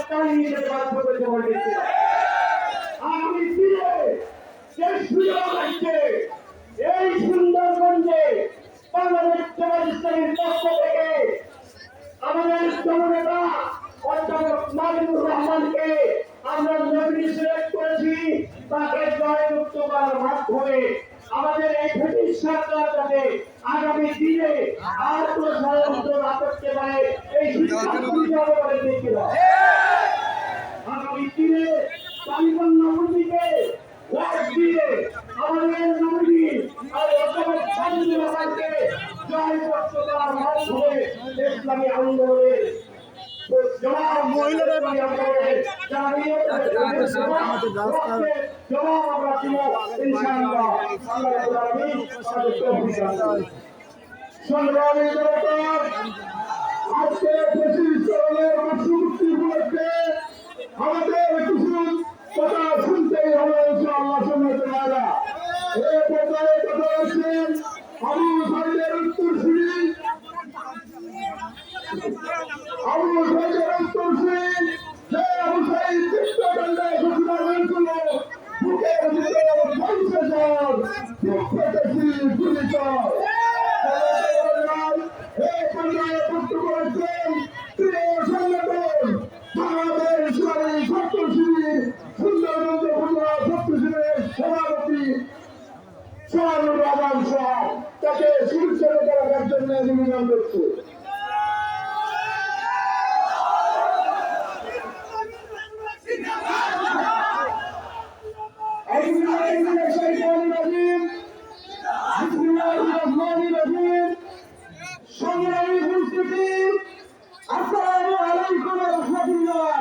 টানি নিতে বাধ্য করে বলছে আগামী দিনে যে সুযোগ আসছে এই সুন্দরগঞ্জে বাংলাদেশ জামাত ইসলামীর পক্ষ থেকে আমাদের জননেতা অধ্যাপক মাজিদুর রহমানকে আমরা নবী সিলেক্ট করেছি তাকে জয়যুক্ত করার মাধ্যমে আমাদের এই ব্রিটিশ সরকার যাতে আগামী দিনে আর কোনো ষড়যন্ত্র না করতে পারে এই সিদ্ধান্ত নিতে হবে বলে দেখতে আগামী দিনে তালিবান নবীকে ভোট দিয়ে আমাদের নবী আর অধ্যাপক মাজিদুর রহমানকে জয়যুক্ত করার মাধ্যমে ইসলামী আন্দোলনের মহিলাদের আমাদের কিছু কথা শুনতেই হবে ইনশাআল্লাহ। সুন্নাতেরা এই পর্যায়ে কথা হচ্ছেন আবু সাইদের উত্তরসূরি যে আবু সাইদ চিত্তকাণ্ডে ঘোষণা হয়েছিল বুকের ভিতরে বংশধর পুলিশ এই পর্যায়ে বক্তব্য করেছেন প্রিয় সংগঠন বাংলাদেশ ছাত্র শিবির সুন্দরগঞ্জ উপজেলা ছাত্র শিবিরের সভাপতি সোহানুর রহমান সাহেব তাকে সুরক্ষিত করার জন্য নিবেদন করছে। সংগ্রামী উপস্থিতি আসসালামু আলাইকুম ওয়া রাহমাতুল্লাহ।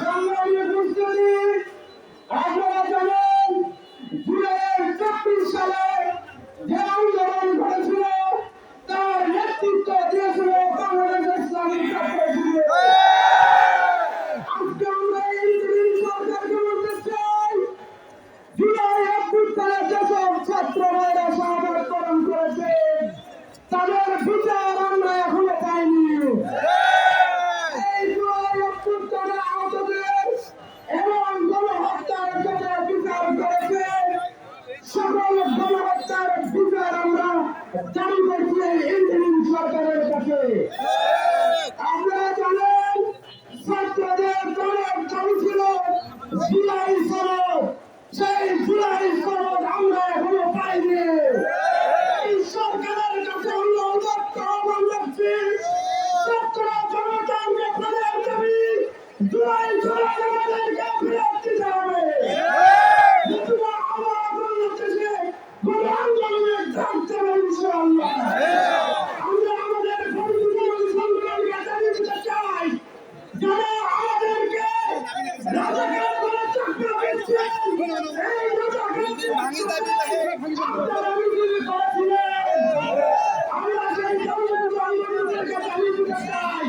সংগ্রামী উপস্থিতি আপনারা জানেন 2024 সালে যে আন্দোলন ঘটেছিল তার নেতৃত্ব দিয়েছিল বাংলাদেশ ইসলামী ছাত্র শিবির। আজকে আমরা এই সরকারকে বলতে চাই জুলাই অভ্যুত্থানে যেসব ছাত্র ভাইরা শাহাদাত বরণ করেছে তাদের বিচার আমরা এখনো পাইনি। এই জুলাই অভ্যুত্থানে আহতদের এবং গণহত্যার যারা বিচার করেছে সকল গণহত্যার বিচার আমরা দাবি করছি ইন্টারিম সরকারের কাছে। আপনারা জানেন ছাত্রদের দলের দাবি ছিল জুলাই সনদ, সেই জুলাই সনদ আমরা এখনো পাইনি। এই সরকারের কাছে আমরা উদাত্ত আহ্বান রাখছি ছাত্র জনতাকে তাদের দাবি জুলাই সনদ আমাদেরকে ফেরত দিতে হবে। আমরা আমাদের সংগ্রামকে জানিয়ে দিতে চাই যারা আমাদেরকে রাজাকার বলে চাকরি দিচ্ছে এই আপনারা বিক্রি করেছিলেন। আমরা সেই জনগণকে জানিয়ে দিতে চাই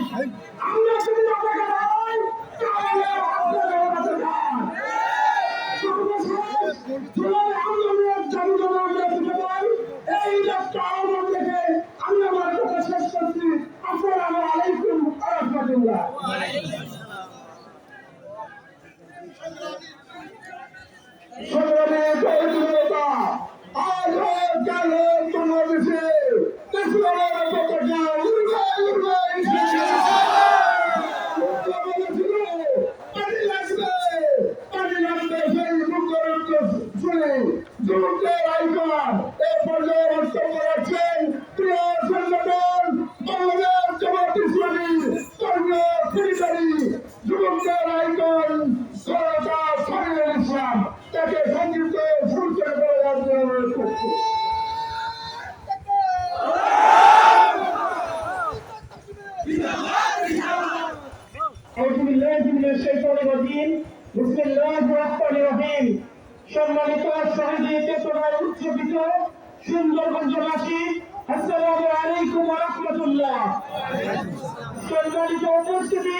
আমরা যদি রাজাকার হই তাহলে আপনাদের কাছে যান। সর্বশেষ জুলাই আন্দোলনের জনগণ আমরা দিতে পাই এই একটা আহ্বান থেকে আমি আমার কথা শেষ করছি। আসসালামু আলাইকুম ওয়া রাহমাতুল্লাহ। সংগ্রামী জনতা আজ গেল বাংলাদেশে ইসলামের পতাকা উড়বে উড়বে পানি লাগবে সেই মুখরুদ্ধ শুনে যুবকদের আইকন এ পর্যায়ে বক্তব্য রাখছেন প্রিয় সংগঠন বাংলাদেশ জামাত ইসলামী কর্মীয় সেক্রেটারি যুবকদের আইকন সরকার শরীফুল ইসলাম তাকে সংক্ষিপ্ত সুরক্ষা করার জন্য অনুরোধ করছি। সম্মানিত শহীদ চেতনায় উৎসবিত সুন্দরগঞ্জবাসী আসসালামু আলাইকুম ওয়া রাহমাতুল্লাহ। সম্মানিত উপস্থিতি